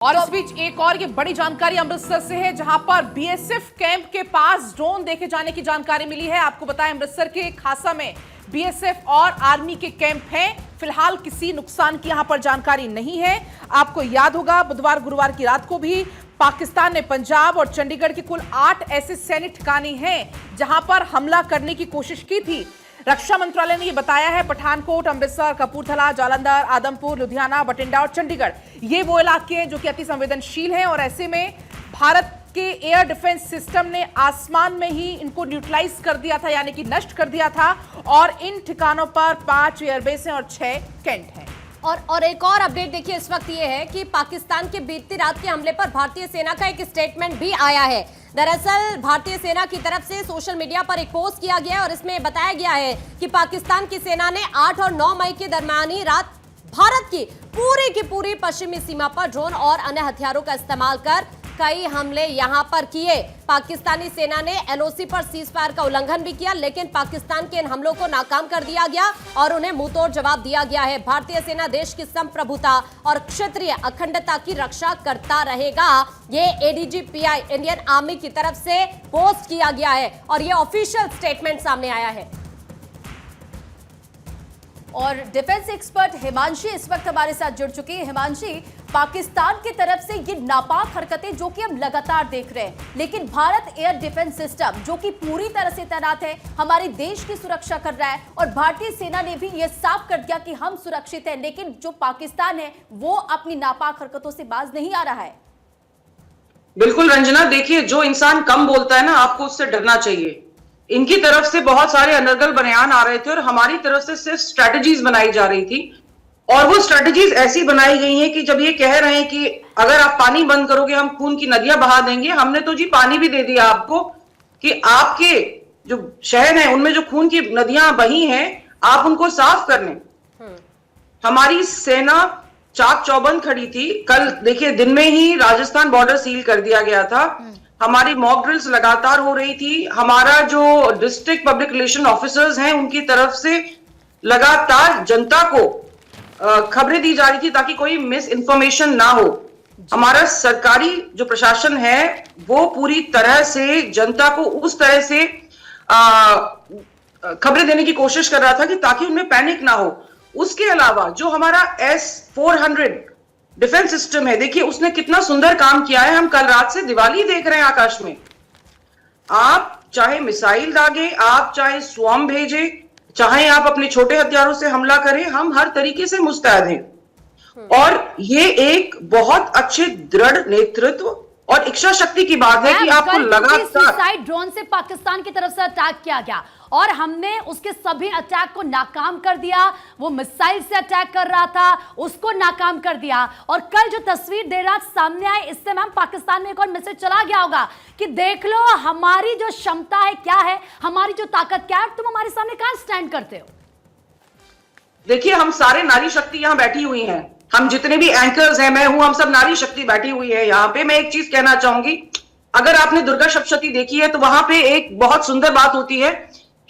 और इस बीच एक और ये बड़ी जानकारी अमृतसर से है, जहां पर बीएसएफ कैंप के पास ड्रोन देखे जाने की जानकारी मिली है। आपको बताएं, अमृतसर के खासा में बीएसएफ और आर्मी के कैंप हैं। फिलहाल किसी नुकसान की यहां पर जानकारी नहीं है। आपको याद होगा, बुधवार गुरुवार की रात को भी पाकिस्तान ने पंजाब और चंडीगढ़ के कुल 8 ऐसे सैन्य ठिकाने हैं जहां पर हमला करने की कोशिश की थी। रक्षा मंत्रालय ने यह बताया है, पठानकोट, अमृतसर, कपूरथला, जालंधर, आदमपुर, लुधियाना, बठिंडा और चंडीगढ़, ये वो इलाके हैं जो कि अति संवेदनशील हैं। और ऐसे में भारत के एयर डिफेंस सिस्टम ने आसमान में ही इनको न्यूट्रलाइज कर दिया था, यानी कि नष्ट कर दिया था। और इन ठिकानों पर 5 एयरबेस हैं और 6 कैंट हैं। और एक और अपडेट देखिए, इस वक्त ये है कि पाकिस्तान के बीती रात के हमले पर भारतीय सेना का एक स्टेटमेंट भी आया है। दरअसल भारतीय सेना की तरफ से सोशल मीडिया पर एक पोस्ट किया गया है और इसमें बताया गया है कि पाकिस्तान की सेना ने 8 और 9 मई के दरमियानी रात भारत की पूरी पश्चिमी सीमा पर ड्रोन और अन्य हथियारों का इस्तेमाल कर कई हमले यहां पर किए। पाकिस्तानी सेना ने एलओसी पर सीजफायर का उल्लंघन भी किया, लेकिन पाकिस्तान के इन हमलों को नाकाम कर दिया गया और उन्हें मुंहतोड़ जवाब दिया गया है। भारतीय सेना देश की संप्रभुता और क्षेत्रीय अखंडता की रक्षा करता रहेगा। ये एडीजीपीआई इंडियन आर्मी की तरफ से पोस्ट किया गया है और ये ऑफिशियल स्टेटमेंट सामने आया है। और डिफेंस एक्सपर्ट हिमांशी इस वक्त हमारे साथ जुड़ चुकी है। हिमांशी, पाकिस्तान की तरफ से ये नापाक हरकतें जो कि हम लगातार देख रहे हैं, लेकिन भारत एयर डिफेंस सिस्टम जो कि पूरी तरह से तैनात है, हमारे देश की सुरक्षा कर रहा है और भारतीय सेना ने भी ये साफ कर दिया कि हम सुरक्षित हैं, लेकिन जो पाकिस्तान है वो अपनी नापाक हरकतों से बाज नहीं आ रहा है। बिल्कुल रंजना, देखिए, जो इंसान कम बोलता है ना, आपको उससे डरना चाहिए। इनकी तरफ से बहुत सारे अनर्गल बयान आ रहे थे और हमारी तरफ से सिर्फ स्ट्रेटजीज बनाई जा रही थी। और वो स्ट्रेटजीज ऐसी बनाई गई हैं कि जब ये कह रहे हैं कि अगर आप पानी बंद करोगे हम खून की नदियां बहा देंगे, हमने तो जी पानी भी दे दिया आपको कि आपके जो शहर हैं उनमें जो खून की नदियां बही हैं आप उनको साफ कर लें। हमारी सेना चाक चौबंद खड़ी थी। कल देखिए, दिन में ही राजस्थान बॉर्डर सील कर दिया गया था। हमारी मॉक ड्रिल्स लगातार हो रही थी। हमारा जो डिस्ट्रिक्ट पब्लिक रिलेशन ऑफिसर्स हैं उनकी तरफ से लगातार जनता को खबरें दी जा रही थी ताकि कोई मिस इन्फॉर्मेशन ना हो। हमारा सरकारी जो प्रशासन है वो पूरी तरह से जनता को उस तरह से खबरें देने की कोशिश कर रहा था कि ताकि उनमें पैनिक ना हो। उसके अलावा जो हमारा S-400 डिफेंस सिस्टम है, देखिए उसने कितना सुंदर काम किया है। हम कल रात से दिवाली देख रहे हैं आकाश में। आप चाहे मिसाइल दागे, आप चाहे स्वॉर्म भेजे, चाहे आप अपने छोटे हथियारों से हमला करें, हम हर तरीके से मुस्तैद हैं। और ये एक बहुत अच्छे दृढ़ नेतृत्व और इच्छा शक्ति की बात है कि आपको लगातार ड्रोन से पाकिस्तान की तरफ से अटैक किया गया और हमने उसके सभी अटैक को नाकाम कर दिया। वो मिसाइल से अटैक कर रहा था, उसको नाकाम कर दिया। और कल जो तस्वीर देर रात सामने आई, इससे मैम पाकिस्तान में एक और मैसेज चला गया होगा कि देख लो हमारी जो क्षमता है क्या है, हमारी जो ताकत क्या है, तुम हमारे सामने कहां स्टैंड करते हो। देखिए, हम सारे नारी शक्ति यहां बैठी हुई हैं। हम जितने भी एंकर्स हैं, मैं हूं, हम सब नारी शक्ति बैठी हुई है यहाँ पे। मैं एक चीज कहना चाहूंगी, अगर आपने दुर्गा सप्तशती देखी है तो वहां पे एक बहुत सुंदर बात होती है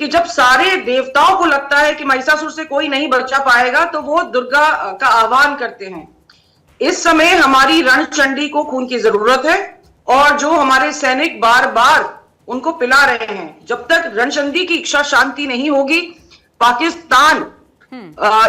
कि जब सारे देवताओं को लगता है कि महिषासुर से कोई नहीं बचा पाएगा तो वो दुर्गा का आह्वान करते हैं। इस समय हमारी रणचंडी को खून की जरूरत है और जो हमारे सैनिक बार बार उनको पिला रहे हैं। जब तक रणचंडी की इच्छा शांति नहीं होगी, पाकिस्तान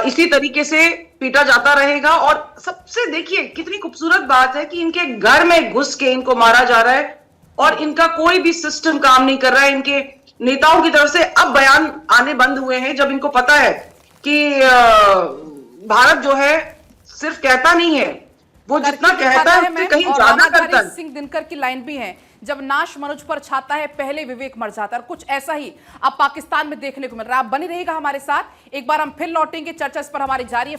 इसी तरीके से पीटा जाता रहेगा। और सबसे देखिए कितनी खूबसूरत बात है कि इनके घर में घुस के इनको मारा जा रहा है और इनका कोई भी सिस्टम काम नहीं कर रहा है। इनके नेताओं की तरफ से अब बयान आने बंद हुए हैं, जब इनको पता है कि भारत जो है सिर्फ कहता नहीं है, वो जितना कहता है उससे कहीं ज्यादा करता है। सिंह दिनकर की लाइन भी है, जब नाश मनुज पर छाता है पहले विवेक मर जाता है। कुछ ऐसा ही अब पाकिस्तान में देखने को मिल रहा है। आप बने रहिएगा हमारे साथ, एक बार हम फिर लौटेंगे, चर्चा इस पर हमारी जारी है।